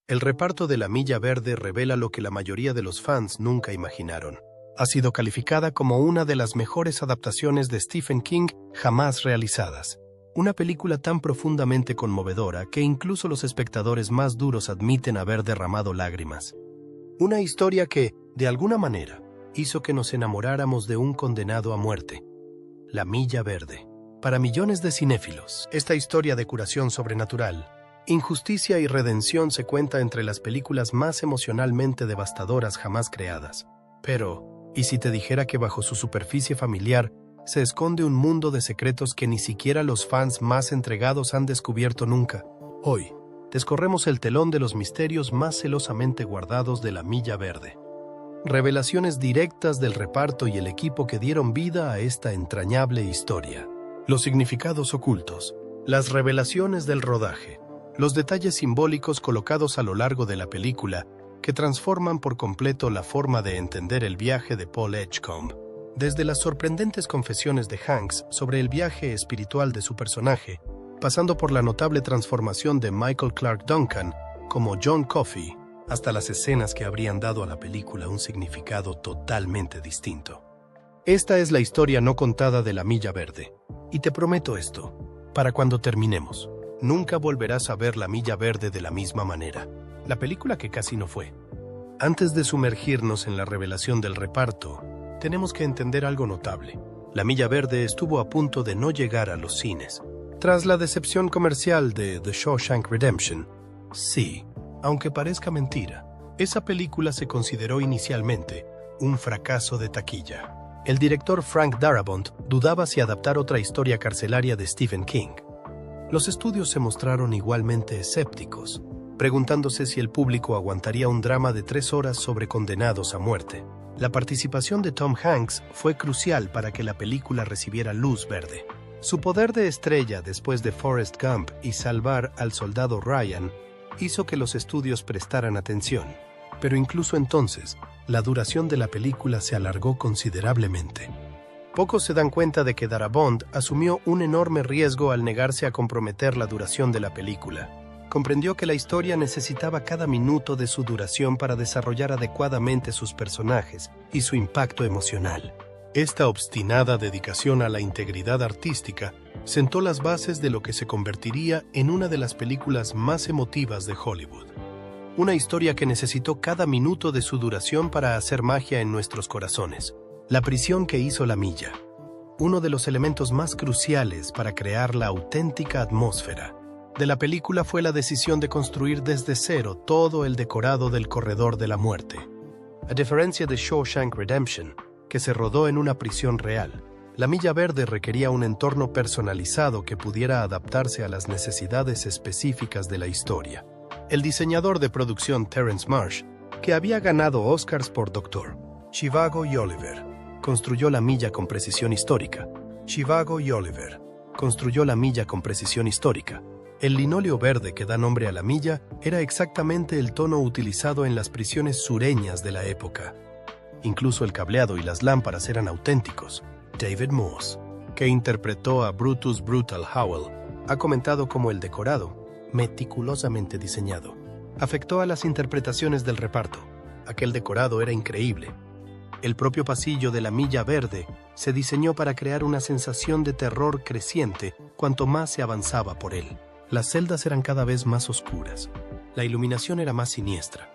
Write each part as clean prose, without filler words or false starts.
El reparto de La Milla Verde revela lo que la mayoría de los fans nunca imaginaron. Ha sido calificada como una de las mejores adaptaciones de Stephen King jamás realizadas. Una película tan profundamente conmovedora que incluso los espectadores más duros admiten haber derramado lágrimas. Una historia que, de alguna manera, hizo que nos enamoráramos de un condenado a muerte. La Milla Verde. Para millones de cinéfilos, esta historia de curación sobrenatural, injusticia y redención se cuenta entre las películas más emocionalmente devastadoras jamás creadas. Pero, ¿y si te dijera que bajo su superficie familiar se esconde un mundo de secretos que ni siquiera los fans más entregados han descubierto nunca? Hoy, descorremos el telón de los misterios más celosamente guardados de La Milla Verde. Revelaciones directas del reparto y el equipo que dieron vida a esta entrañable historia. Los significados ocultos, las revelaciones del rodaje, los detalles simbólicos colocados a lo largo de la película que transforman por completo la forma de entender el viaje de Paul Edgecombe. Desde las sorprendentes confesiones de Hanks sobre el viaje espiritual de su personaje, pasando por la notable transformación de Michael Clarke Duncan como John Coffey, hasta las escenas que habrían dado a la película un significado totalmente distinto. Esta es la historia no contada de La Milla Verde. Y te prometo esto, para cuando terminemos, nunca volverás a ver La Milla Verde de la misma manera. La película que casi no fue. Antes de sumergirnos en la revelación del reparto, tenemos que entender algo notable. La Milla Verde estuvo a punto de no llegar a los cines. Tras la decepción comercial de The Shawshank Redemption, sí, aunque parezca mentira, esa película se consideró inicialmente un fracaso de taquilla. El director Frank Darabont dudaba si adaptar otra historia carcelaria de Stephen King. Los estudios se mostraron igualmente escépticos, preguntándose si el público aguantaría un drama de 3 horas sobre condenados a muerte. La participación de Tom Hanks fue crucial para que la película recibiera luz verde. Su poder de estrella después de Forrest Gump y salvar al soldado Ryan hizo que los estudios prestaran atención. Pero incluso entonces, la duración de la película se alargó considerablemente. Pocos se dan cuenta de que Darabont asumió un enorme riesgo al negarse a comprometer la duración de la película. Comprendió que la historia necesitaba cada minuto de su duración para desarrollar adecuadamente sus personajes y su impacto emocional. Esta obstinada dedicación a la integridad artística sentó las bases de lo que se convertiría en una de las películas más emotivas de Hollywood. Una historia que necesitó cada minuto de su duración para hacer magia en nuestros corazones. La prisión que hizo La Milla. Uno de los elementos más cruciales para crear la auténtica atmósfera de la película fue la decisión de construir desde cero todo el decorado del corredor de la muerte. A diferencia de Shawshank Redemption, que se rodó en una prisión real, La Milla Verde requería un entorno personalizado que pudiera adaptarse a las necesidades específicas de la historia. El diseñador de producción Terrence Marsh, que había ganado Oscars por Dr. Zhivago y Oliver, construyó la milla con precisión histórica. Zhivago y Oliver construyó la milla con precisión histórica. El linóleo verde que da nombre a la milla era exactamente el tono utilizado en las prisiones sureñas de la época. Incluso el cableado y las lámparas eran auténticos. David Morse, que interpretó a Brutus Brutal Howell, ha comentado cómo el decorado, meticulosamente diseñado, afectó a las interpretaciones del reparto. Aquel decorado era increíble. El propio pasillo de La Milla Verde se diseñó para crear una sensación de terror creciente cuanto más se avanzaba por él. Las celdas eran cada vez más oscuras. La iluminación era más siniestra.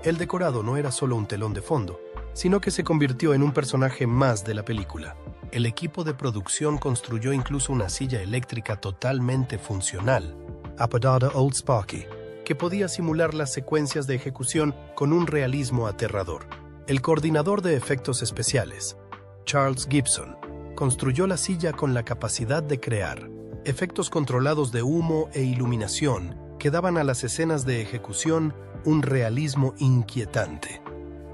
El decorado no era solo un telón de fondo, sino que se convirtió en un personaje más de la película. El equipo de producción construyó incluso una silla eléctrica totalmente funcional, apodada Old Sparky, que podía simular las secuencias de ejecución con un realismo aterrador. El coordinador de efectos especiales, Charles Gibson, construyó la silla con la capacidad de crear efectos controlados de humo e iluminación que daban a las escenas de ejecución un realismo inquietante.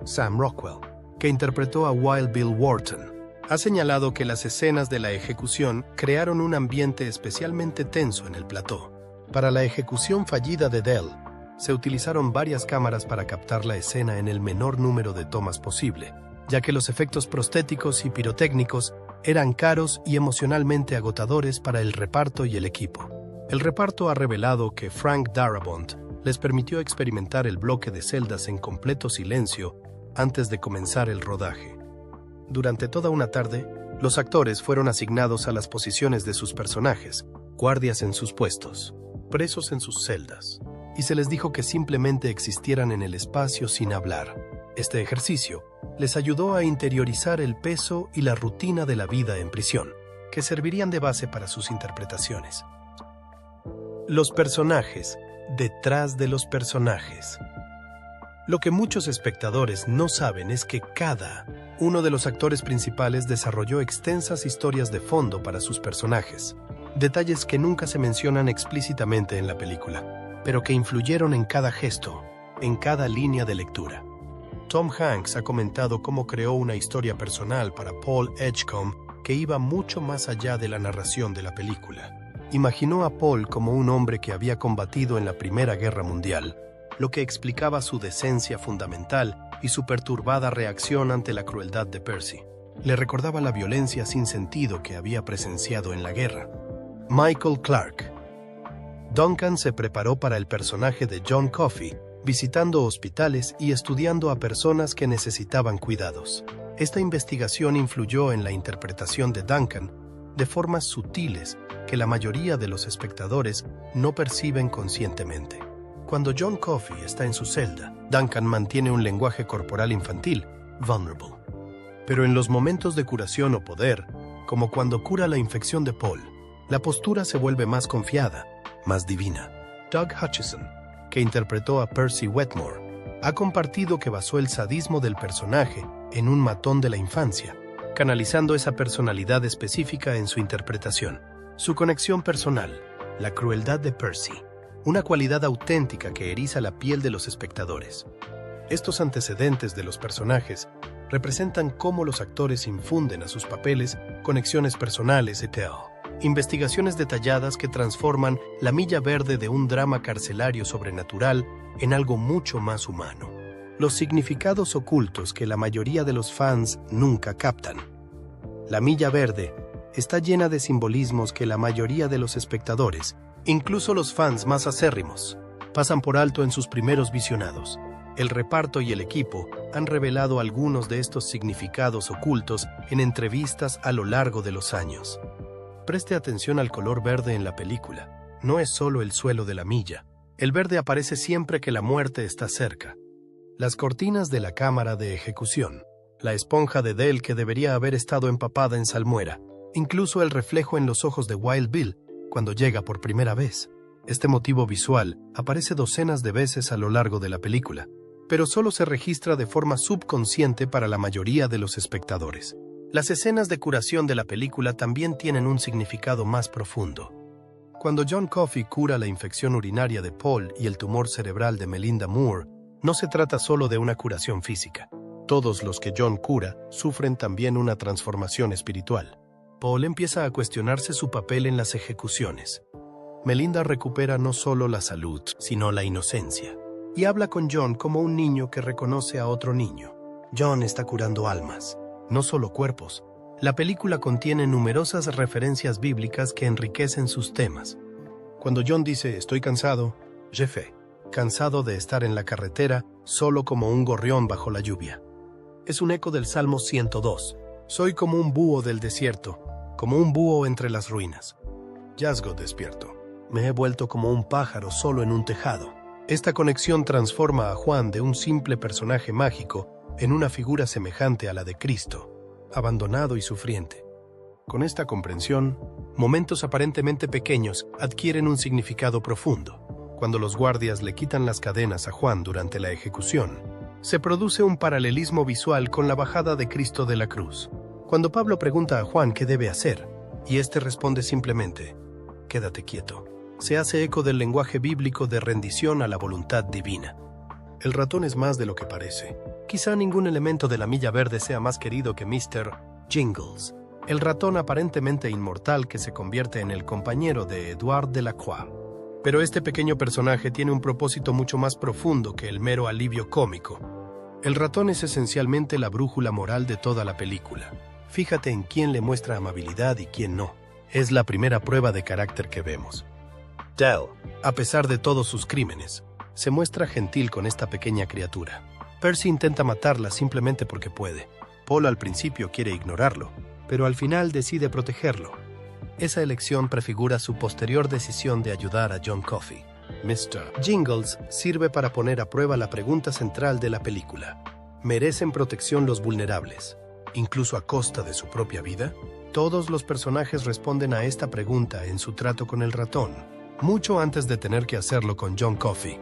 Sam Rockwell, que interpretó a Wild Bill Wharton, ha señalado que las escenas de la ejecución crearon un ambiente especialmente tenso en el plató. Para la ejecución fallida de Dell, se utilizaron varias cámaras para captar la escena en el menor número de tomas posible, ya que los efectos prostéticos y pirotécnicos eran caros y emocionalmente agotadores para el reparto y el equipo. El reparto ha revelado que Frank Darabont les permitió experimentar el bloque de celdas en completo silencio antes de comenzar el rodaje. Durante toda una tarde, los actores fueron asignados a las posiciones de sus personajes, guardias en sus puestos, presos en sus celdas, y se les dijo que simplemente existieran en el espacio sin hablar. Este ejercicio les ayudó a interiorizar el peso y la rutina de la vida en prisión, que servirían de base para sus interpretaciones. Los personajes detrás de los personajes. Lo que muchos espectadores no saben es que cada uno de los actores principales desarrolló extensas historias de fondo para sus personajes, detalles que nunca se mencionan explícitamente en la película, pero que influyeron en cada gesto, en cada línea de lectura. Tom Hanks ha comentado cómo creó una historia personal para Paul Edgecombe que iba mucho más allá de la narración de la película. Imaginó a Paul como un hombre que había combatido en la Primera Guerra Mundial, lo que explicaba su decencia fundamental y su perturbada reacción ante la crueldad de Percy. Le recordaba la violencia sin sentido que había presenciado en la guerra. Michael Clarke. Duncan se preparó para el personaje de John Coffey, visitando hospitales y estudiando a personas que necesitaban cuidados. Esta investigación influyó en la interpretación de Duncan de formas sutiles que la mayoría de los espectadores no perciben conscientemente. Cuando John Coffey está en su celda, Duncan mantiene un lenguaje corporal infantil, vulnerable. Pero en los momentos de curación o poder, como cuando cura la infección de Paul, la postura se vuelve más confiada, más divina. Doug Hutchison, que interpretó a Percy Wetmore, ha compartido que basó el sadismo del personaje en un matón de la infancia, canalizando esa personalidad específica en su interpretación. Su conexión personal, la crueldad de Percy, una cualidad auténtica que eriza la piel de los espectadores. Estos antecedentes de los personajes representan cómo los actores infunden a sus papeles conexiones personales, etc. Investigaciones detalladas que transforman La Milla Verde de un drama carcelario sobrenatural en algo mucho más humano. Los significados ocultos que la mayoría de los fans nunca captan. La Milla Verde está llena de simbolismos que la mayoría de los espectadores, incluso los fans más acérrimos, pasan por alto en sus primeros visionados. El reparto y el equipo han revelado algunos de estos significados ocultos en entrevistas a lo largo de los años. Preste atención al color verde en la película. No es solo el suelo de la milla. El verde aparece siempre que la muerte está cerca. Las cortinas de la cámara de ejecución, la esponja de Dell que debería haber estado empapada en salmuera, incluso el reflejo en los ojos de Wild Bill cuando llega por primera vez. Este motivo visual aparece docenas de veces a lo largo de la película, pero solo se registra de forma subconsciente para la mayoría de los espectadores. Las escenas de curación de la película también tienen un significado más profundo. Cuando John Coffey cura la infección urinaria de Paul y el tumor cerebral de Melinda Moore, no se trata solo de una curación física. Todos los que John cura sufren también una transformación espiritual. Paul empieza a cuestionarse su papel en las ejecuciones. Melinda recupera no solo la salud, sino la inocencia. Y habla con John como un niño que reconoce a otro niño. John está curando almas, no solo cuerpos. La película contiene numerosas referencias bíblicas que enriquecen sus temas. Cuando John dice, estoy cansado, j'ai faim, cansado de estar en la carretera, solo como un gorrión bajo la lluvia. Es un eco del Salmo 102. Soy como un búho del desierto, como un búho entre las ruinas. Yazgo despierto. Me he vuelto como un pájaro solo en un tejado. Esta conexión transforma a Juan de un simple personaje mágico en una figura semejante a la de Cristo, abandonado y sufriente. Con esta comprensión, momentos aparentemente pequeños adquieren un significado profundo. Cuando los guardias le quitan las cadenas a Juan durante la ejecución, se produce un paralelismo visual con la bajada de Cristo de la cruz. Cuando Pablo pregunta a Juan qué debe hacer, y éste responde simplemente, quédate quieto, se hace eco del lenguaje bíblico de rendición a la voluntad divina. El ratón es más de lo que parece. Quizá ningún elemento de La Milla Verde sea más querido que Mr. Jingles, el ratón aparentemente inmortal que se convierte en el compañero de Edward Delacroix. Pero este pequeño personaje tiene un propósito mucho más profundo que el mero alivio cómico. El ratón es esencialmente la brújula moral de toda la película. Fíjate en quién le muestra amabilidad y quién no. Es la primera prueba de carácter que vemos. Dell, a pesar de todos sus crímenes, se muestra gentil con esta pequeña criatura. Percy intenta matarla simplemente porque puede. Paul al principio quiere ignorarlo, pero al final decide protegerlo. Esa elección prefigura su posterior decisión de ayudar a John Coffey. Mr. Jingles sirve para poner a prueba la pregunta central de la película. ¿Merecen protección los vulnerables, incluso a costa de su propia vida? Todos los personajes responden a esta pregunta en su trato con el ratón, mucho antes de tener que hacerlo con John Coffey.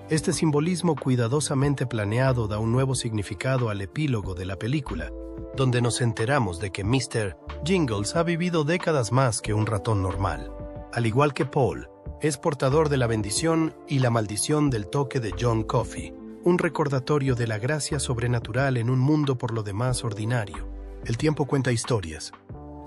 Este simbolismo cuidadosamente planeado da un nuevo significado al epílogo de la película, donde nos enteramos de que Mr. Jingles ha vivido décadas más que un ratón normal. Al igual que Paul, es portador de la bendición y la maldición del toque de John Coffey, un recordatorio de la gracia sobrenatural en un mundo por lo demás ordinario. El tiempo cuenta historias.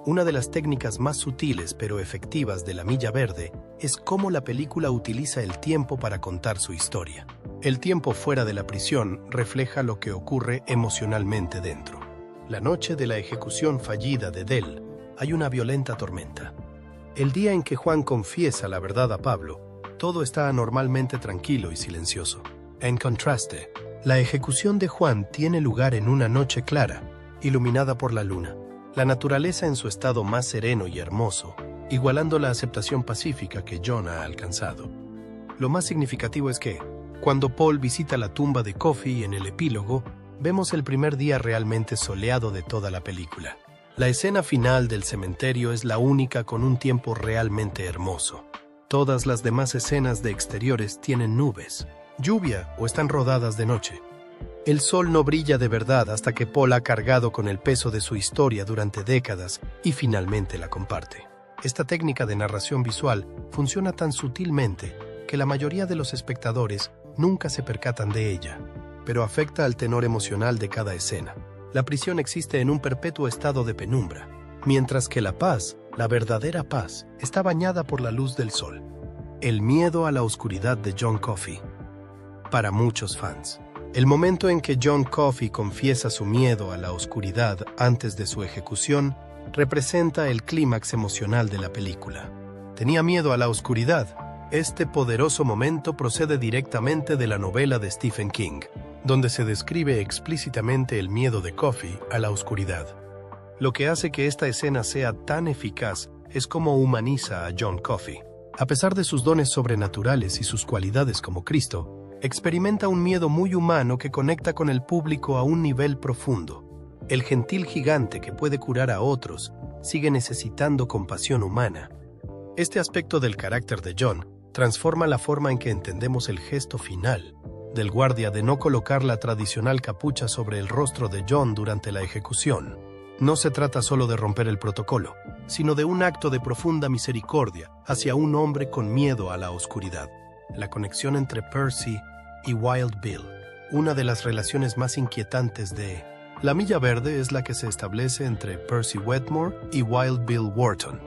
Una de las técnicas más sutiles pero efectivas de La Milla Verde es cómo la película utiliza el tiempo para contar su historia. El tiempo fuera de la prisión refleja lo que ocurre emocionalmente dentro. La noche de la ejecución fallida de Dell, hay una violenta tormenta. El día en que Juan confiesa la verdad a Pablo, todo está anormalmente tranquilo y silencioso. En contraste, la ejecución de Juan tiene lugar en una noche clara, iluminada por la luna. La naturaleza en su estado más sereno y hermoso, igualando la aceptación pacífica que John ha alcanzado. Lo más significativo es que, cuando Paul visita la tumba de Coffey en el epílogo, vemos el primer día realmente soleado de toda la película. La escena final del cementerio es la única con un tiempo realmente hermoso. Todas las demás escenas de exteriores tienen nubes, lluvia o están rodadas de noche. El sol no brilla de verdad hasta que Paul ha cargado con el peso de su historia durante décadas y finalmente la comparte. Esta técnica de narración visual funciona tan sutilmente que la mayoría de los espectadores nunca se percatan de ella, pero afecta al tenor emocional de cada escena. La prisión existe en un perpetuo estado de penumbra, mientras que la paz, la verdadera paz, está bañada por la luz del sol. El miedo a la oscuridad de John Coffey. Para muchos fans, el momento en que John Coffey confiesa su miedo a la oscuridad antes de su ejecución representa el clímax emocional de la película. Tenía miedo a la oscuridad. Este poderoso momento procede directamente de la novela de Stephen King, donde se describe explícitamente el miedo de Coffey a la oscuridad. Lo que hace que esta escena sea tan eficaz es cómo humaniza a John Coffey. A pesar de sus dones sobrenaturales y sus cualidades como Cristo, experimenta un miedo muy humano que conecta con el público a un nivel profundo. El gentil gigante que puede curar a otros sigue necesitando compasión humana. Este aspecto del carácter de John transforma la forma en que entendemos el gesto final del guardia de no colocar la tradicional capucha sobre el rostro de John durante la ejecución. No se trata solo de romper el protocolo, sino de un acto de profunda misericordia hacia un hombre con miedo a la oscuridad. La conexión entre Percy y Wild Bill, una de las relaciones más inquietantes de La Milla Verde, es la que se establece entre Percy Wetmore y Wild Bill Wharton.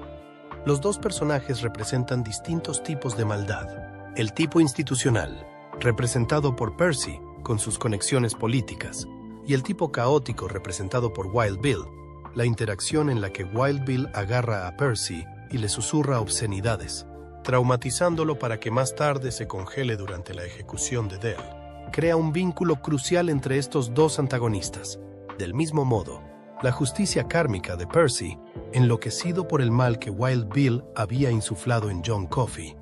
Los dos personajes representan distintos tipos de maldad. El tipo institucional, representado por Percy, con sus conexiones políticas, y el tipo caótico, representado por Wild Bill, la interacción en la que Wild Bill agarra a Percy y le susurra obscenidades, traumatizándolo para que más tarde se congele durante la ejecución de Dell. Crea un vínculo crucial entre estos dos antagonistas. Del mismo modo, la justicia kármica de Percy, enloquecido por el mal que Wild Bill había insuflado en John Coffey,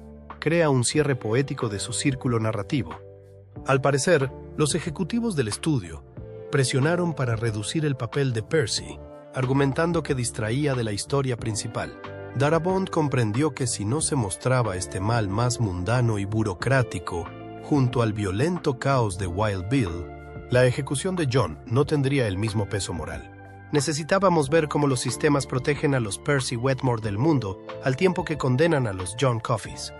crea un cierre poético de su círculo narrativo. Al parecer, los ejecutivos del estudio presionaron para reducir el papel de Percy, argumentando que distraía de la historia principal. Darabont comprendió que si no se mostraba este mal más mundano y burocrático junto al violento caos de Wild Bill, la ejecución de John no tendría el mismo peso moral. Necesitábamos ver cómo los sistemas protegen a los Percy Wetmore del mundo al tiempo que condenan a los John Coffeys.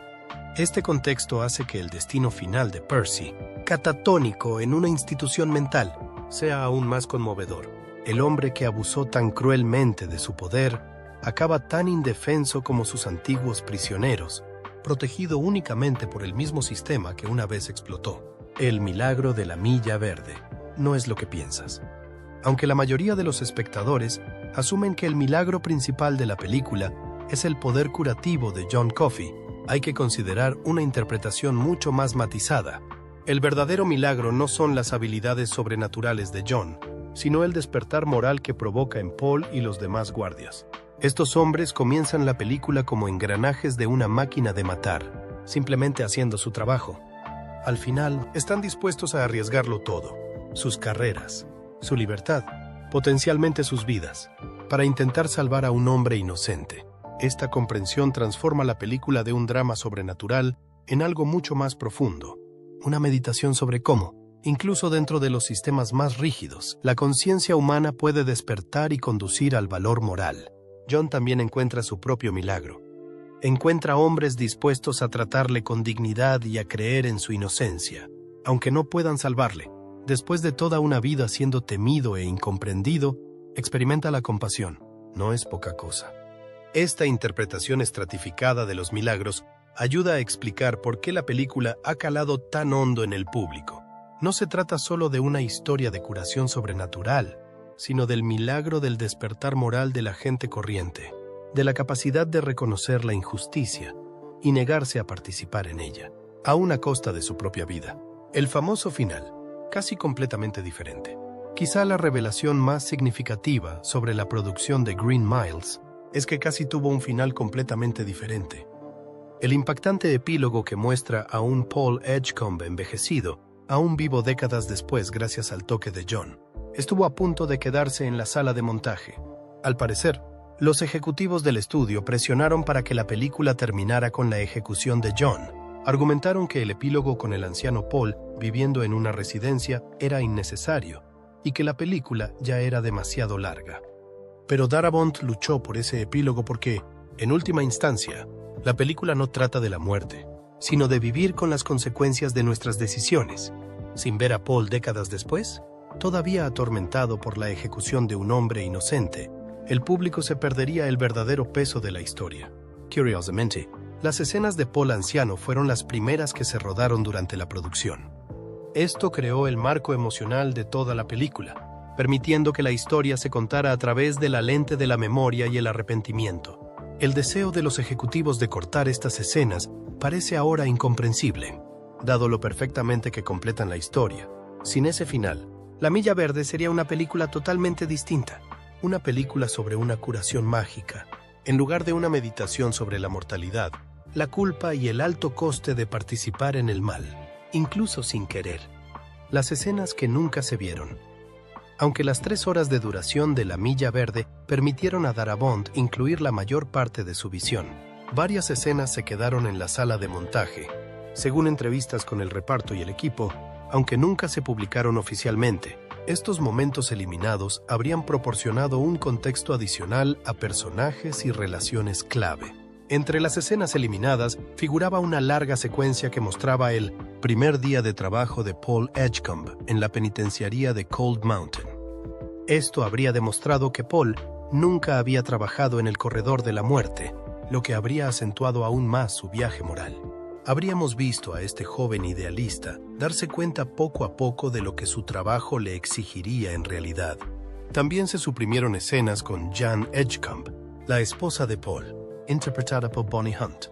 Este contexto hace que el destino final de Percy, catatónico en una institución mental, sea aún más conmovedor. El hombre que abusó tan cruelmente de su poder acaba tan indefenso como sus antiguos prisioneros, protegido únicamente por el mismo sistema que una vez explotó. El milagro de la Milla Verde no es lo que piensas. Aunque la mayoría de los espectadores asumen que el milagro principal de la película es el poder curativo de John Coffey, hay que considerar una interpretación mucho más matizada. El verdadero milagro no son las habilidades sobrenaturales de John, sino el despertar moral que provoca en Paul y los demás guardias. Estos hombres comienzan la película como engranajes de una máquina de matar, simplemente haciendo su trabajo. Al final, están dispuestos a arriesgarlo todo, sus carreras, su libertad, potencialmente sus vidas, para intentar salvar a un hombre inocente. Esta comprensión transforma la película de un drama sobrenatural en algo mucho más profundo, una meditación sobre cómo, incluso dentro de los sistemas más rígidos, la conciencia humana puede despertar y conducir al valor moral. John también encuentra su propio milagro. Encuentra hombres dispuestos a tratarle con dignidad y a creer en su inocencia, aunque no puedan salvarle. Después de toda una vida siendo temido e incomprendido, experimenta la compasión. No es poca cosa. Esta interpretación estratificada de los milagros ayuda a explicar por qué la película ha calado tan hondo en el público. No se trata solo de una historia de curación sobrenatural, sino del milagro del despertar moral de la gente corriente, de la capacidad de reconocer la injusticia y negarse a participar en ella, aun a costa de su propia vida. El famoso final, casi completamente diferente. Quizá la revelación más significativa sobre la producción de Green Miles es que casi tuvo un final completamente diferente. El impactante epílogo que muestra a un Paul Edgecombe envejecido, aún vivo décadas después gracias al toque de John, estuvo a punto de quedarse en la sala de montaje. Al parecer, los ejecutivos del estudio presionaron para que la película terminara con la ejecución de John. Argumentaron que el epílogo con el anciano Paul viviendo en una residencia era innecesario y que la película ya era demasiado larga. Pero Darabont luchó por ese epílogo porque, en última instancia, la película no trata de la muerte, sino de vivir con las consecuencias de nuestras decisiones. Sin ver a Paul décadas después, todavía atormentado por la ejecución de un hombre inocente, el público se perdería el verdadero peso de la historia. Curiosamente, las escenas de Paul anciano fueron las primeras que se rodaron durante la producción. Esto creó el marco emocional de toda la película, permitiendo que la historia se contara a través de la lente de la memoria y el arrepentimiento. El deseo de los ejecutivos de cortar estas escenas parece ahora incomprensible, dado lo perfectamente que completan la historia. Sin ese final, La Milla Verde sería una película totalmente distinta, una película sobre una curación mágica, en lugar de una meditación sobre la mortalidad, la culpa y el alto coste de participar en el mal, incluso sin querer. Las escenas que nunca se vieron. Aunque las 3 horas de duración de La Milla Verde permitieron a Darabont incluir la mayor parte de su visión, varias escenas se quedaron en la sala de montaje. Según entrevistas con el reparto y el equipo, aunque nunca se publicaron oficialmente, estos momentos eliminados habrían proporcionado un contexto adicional a personajes y relaciones clave. Entre las escenas eliminadas figuraba una larga secuencia que mostraba el primer día de trabajo de Paul Edgecombe en la penitenciaría de Cold Mountain. Esto habría demostrado que Paul nunca había trabajado en el corredor de la muerte, lo que habría acentuado aún más su viaje moral. Habríamos visto a este joven idealista darse cuenta poco a poco de lo que su trabajo le exigiría en realidad. También se suprimieron escenas con Jan Edgecombe, la esposa de Paul, interpretada por Bonnie Hunt.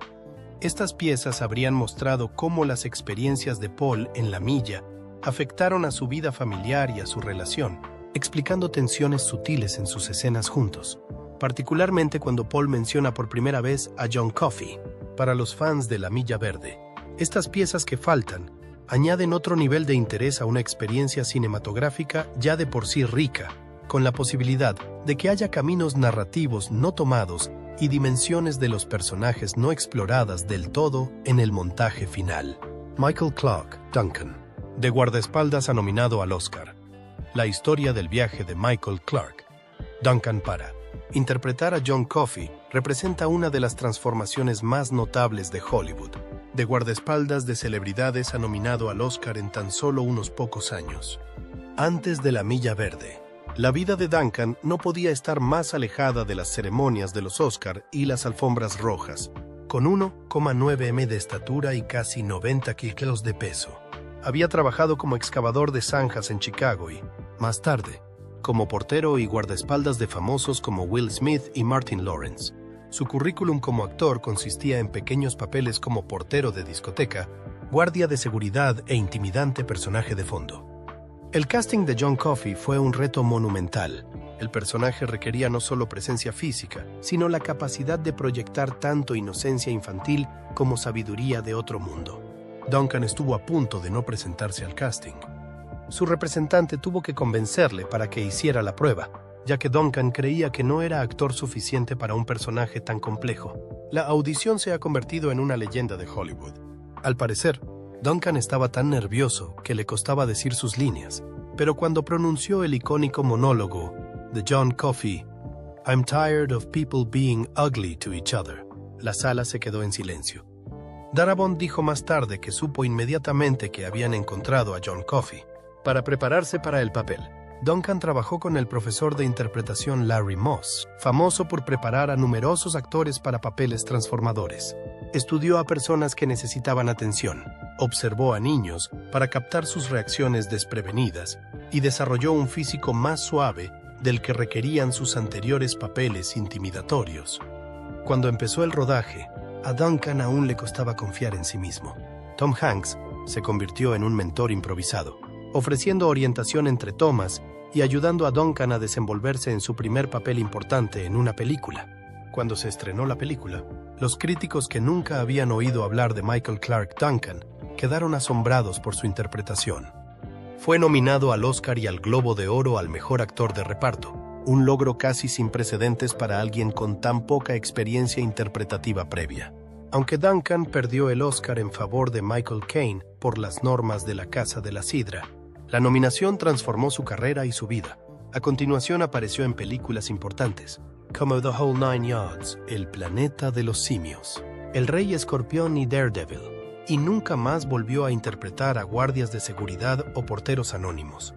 Estas piezas habrían mostrado cómo las experiencias de Paul en la milla afectaron a su vida familiar y a su relación, explicando tensiones sutiles en sus escenas juntos, particularmente cuando Paul menciona por primera vez a John Coffey. Para los fans de La Milla Verde, estas piezas que faltan añaden otro nivel de interés a una experiencia cinematográfica ya de por sí rica, con la posibilidad de que haya caminos narrativos no tomados y dimensiones de los personajes no exploradas del todo en el montaje final. Michael Clarke Duncan, de guardaespaldas ha nominado al Oscar. La historia del viaje de Michael Clarke Duncan para interpretar a John Coffey representa una de las transformaciones más notables de Hollywood. De guardaespaldas de celebridades ha nominado al Oscar en tan solo unos pocos años. Antes de La Milla Verde, la vida de Duncan no podía estar más alejada de las ceremonias de los Oscar y las alfombras rojas, con 1,9 m de estatura y casi 90 kilos de peso. Había trabajado como excavador de zanjas en Chicago y, más tarde, como portero y guardaespaldas de famosos como Will Smith y Martin Lawrence. Su currículum como actor consistía en pequeños papeles como portero de discoteca, guardia de seguridad e intimidante personaje de fondo. El casting de John Coffey fue un reto monumental. El personaje requería no solo presencia física, sino la capacidad de proyectar tanto inocencia infantil como sabiduría de otro mundo. Duncan estuvo a punto de no presentarse al casting. Su representante tuvo que convencerle para que hiciera la prueba, ya que Duncan creía que no era actor suficiente para un personaje tan complejo. La audición se ha convertido en una leyenda de Hollywood. Al parecer, Duncan estaba tan nervioso que le costaba decir sus líneas, pero cuando pronunció el icónico monólogo de John Coffey, "I'm tired of people being ugly to each other", la sala se quedó en silencio. Darabont dijo más tarde que supo inmediatamente que habían encontrado a John Coffey. Para prepararse para el papel, Duncan trabajó con el profesor de interpretación Larry Moss, famoso por preparar a numerosos actores para papeles transformadores. Estudió a personas que necesitaban atención, observó a niños para captar sus reacciones desprevenidas y desarrolló un físico más suave del que requerían sus anteriores papeles intimidatorios. Cuando empezó el rodaje, a Duncan aún le costaba confiar en sí mismo. Tom Hanks se convirtió en un mentor improvisado, ofreciendo orientación entre tomas y ayudando a Duncan a desenvolverse en su primer papel importante en una película. Cuando se estrenó la película, los críticos que nunca habían oído hablar de Michael Clarke Duncan quedaron asombrados por su interpretación. Fue nominado al Oscar y al Globo de Oro al mejor actor de reparto, un logro casi sin precedentes para alguien con tan poca experiencia interpretativa previa. Aunque Duncan perdió el Oscar en favor de Michael Caine por las normas de la Casa de la Sidra, la nominación transformó su carrera y su vida. A continuación apareció en películas importantes, como The Whole Nine Yards, El planeta de los simios, El Rey Escorpión y Daredevil, y nunca más volvió a interpretar a guardias de seguridad o porteros anónimos.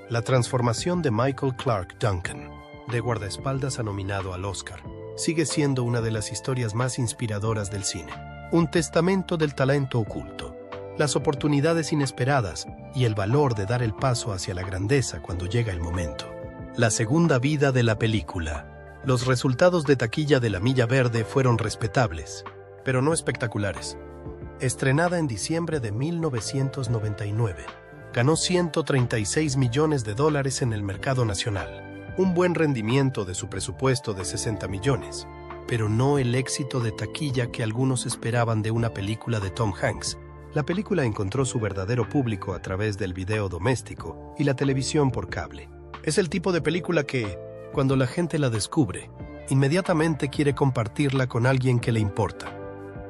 La transformación de Michael Clarke Duncan, de guardaespaldas a nominado al Oscar, sigue siendo una de las historias más inspiradoras del cine. Un testamento del talento oculto, las oportunidades inesperadas y el valor de dar el paso hacia la grandeza cuando llega el momento. La segunda vida de la película. Los resultados de taquilla de La Milla Verde fueron respetables, pero no espectaculares. Estrenada en diciembre de 1999, ganó $136 millones en el mercado nacional, un buen rendimiento de su presupuesto de 60 millones, pero no el éxito de taquilla que algunos esperaban de una película de Tom Hanks. La película encontró su verdadero público a través del video doméstico y la televisión por cable. Es el tipo de película que, cuando la gente la descubre, inmediatamente quiere compartirla con alguien que le importa.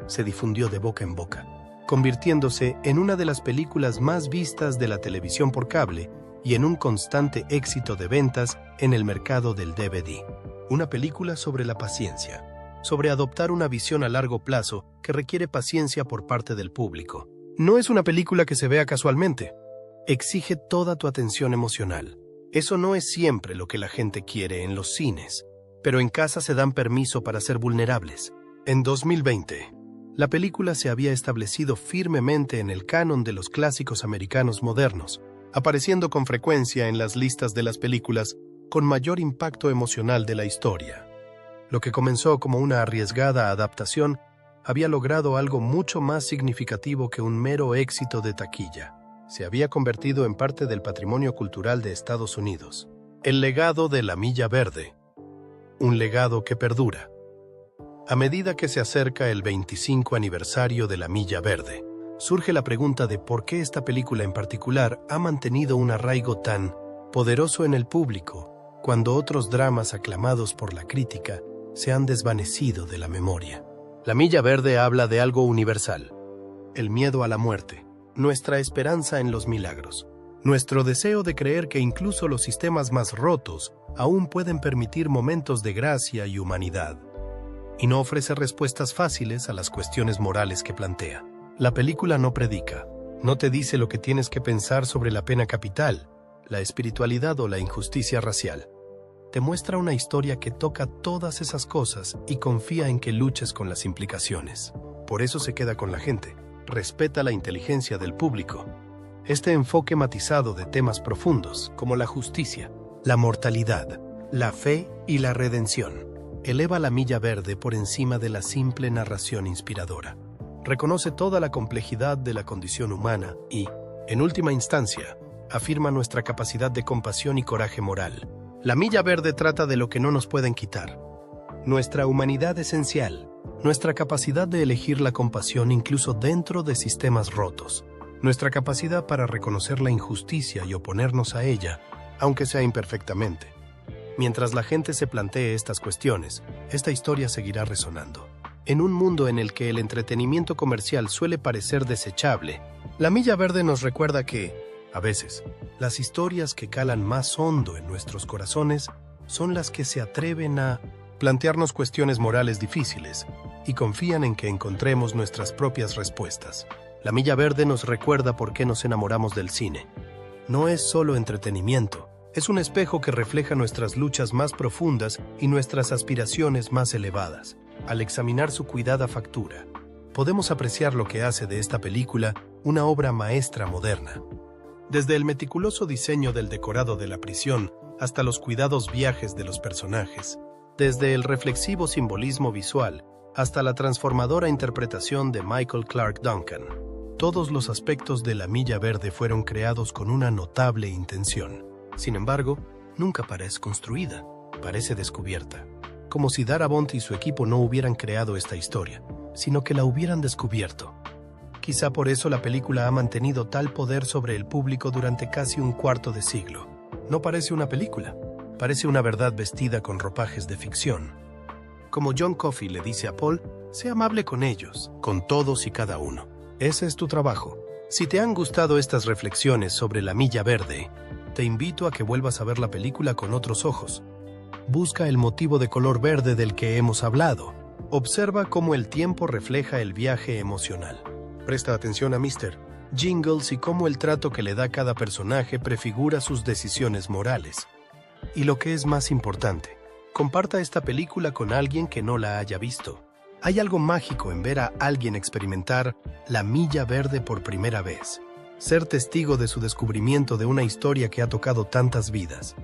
Se difundió de boca en boca, convirtiéndose en una de las películas más vistas de la televisión por cable y en un constante éxito de ventas en el mercado del DVD. Una película sobre la paciencia, sobre adoptar una visión a largo plazo que requiere paciencia por parte del público. No es una película que se vea casualmente. Exige toda tu atención emocional. Eso no es siempre lo que la gente quiere en los cines, pero en casa se dan permiso para ser vulnerables. En 2020, la película se había establecido firmemente en el canon de los clásicos americanos modernos, apareciendo con frecuencia en las listas de las películas con mayor impacto emocional de la historia. Lo que comenzó como una arriesgada adaptación había logrado algo mucho más significativo que un mero éxito de taquilla. Se había convertido en parte del patrimonio cultural de Estados Unidos. El legado de La Milla Verde. Un legado que perdura. A medida que se acerca el 25 aniversario de La Milla Verde, surge la pregunta de por qué esta película en particular ha mantenido un arraigo tan poderoso en el público, cuando otros dramas aclamados por la crítica se han desvanecido de la memoria. La Milla Verde habla de algo universal: el miedo a la muerte, nuestra esperanza en los milagros, nuestro deseo de creer que incluso los sistemas más rotos aún pueden permitir momentos de gracia y humanidad. Y no ofrece respuestas fáciles a las cuestiones morales que plantea. La película no predica, no te dice lo que tienes que pensar sobre la pena capital, la espiritualidad o la injusticia racial. Te muestra una historia que toca todas esas cosas y confía en que luches con las implicaciones. Por eso se queda con la gente. Respeta la inteligencia del público. Este enfoque matizado de temas profundos como la justicia, la mortalidad, la fe y la redención eleva La Milla Verde por encima de la simple narración inspiradora. Reconoce toda la complejidad de la condición humana y, en última instancia, afirma nuestra capacidad de compasión y coraje moral. La Milla Verde trata de lo que no nos pueden quitar: nuestra humanidad esencial, nuestra capacidad de elegir la compasión incluso dentro de sistemas rotos, nuestra capacidad para reconocer la injusticia y oponernos a ella, aunque sea imperfectamente. Mientras la gente se plantee estas cuestiones, esta historia seguirá resonando. En un mundo en el que el entretenimiento comercial suele parecer desechable, La Milla Verde nos recuerda que, a veces, las historias que calan más hondo en nuestros corazones son las que se atreven a plantearnos cuestiones morales difíciles y confían en que encontremos nuestras propias respuestas. La Milla Verde nos recuerda por qué nos enamoramos del cine. No es solo entretenimiento, es un espejo que refleja nuestras luchas más profundas y nuestras aspiraciones más elevadas. Al examinar su cuidada factura, podemos apreciar lo que hace de esta película una obra maestra moderna. Desde el meticuloso diseño del decorado de la prisión hasta los cuidados viajes de los personajes, desde el reflexivo simbolismo visual hasta la transformadora interpretación de Michael Clarke Duncan, todos los aspectos de La Milla Verde fueron creados con una notable intención. Sin embargo, nunca parece construida, parece descubierta. Como si Darabont y su equipo no hubieran creado esta historia, sino que la hubieran descubierto. Quizá por eso la película ha mantenido tal poder sobre el público durante casi un cuarto de siglo. No parece una película, parece una verdad vestida con ropajes de ficción. Como John Coffey le dice a Paul, sé amable con ellos, con todos y cada uno. Ese es tu trabajo. Si te han gustado estas reflexiones sobre La Milla Verde, te invito a que vuelvas a ver la película con otros ojos. Busca el motivo de color verde del que hemos hablado. Observa cómo el tiempo refleja el viaje emocional. Presta atención a Mr. Jingles y cómo el trato que le da cada personaje prefigura sus decisiones morales. Y lo que es más importante, comparta esta película con alguien que no la haya visto. Hay algo mágico en ver a alguien experimentar La Milla Verde por primera vez. Ser testigo de su descubrimiento de una historia que ha tocado tantas vidas.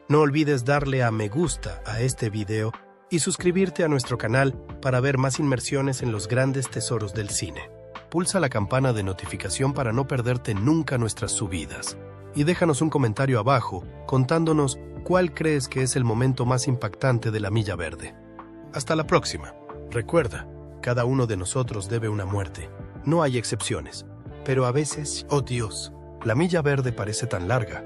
No olvides darle a me gusta a este video y suscribirte a nuestro canal para ver más inmersiones en los grandes tesoros del cine. Pulsa la campana de notificación para no perderte nunca nuestras subidas. Y déjanos un comentario abajo contándonos cuál crees que es el momento más impactante de La Milla Verde. Hasta la próxima. Recuerda, cada uno de nosotros debe una muerte. No hay excepciones. Pero a veces, oh Dios, La Milla Verde parece tan larga.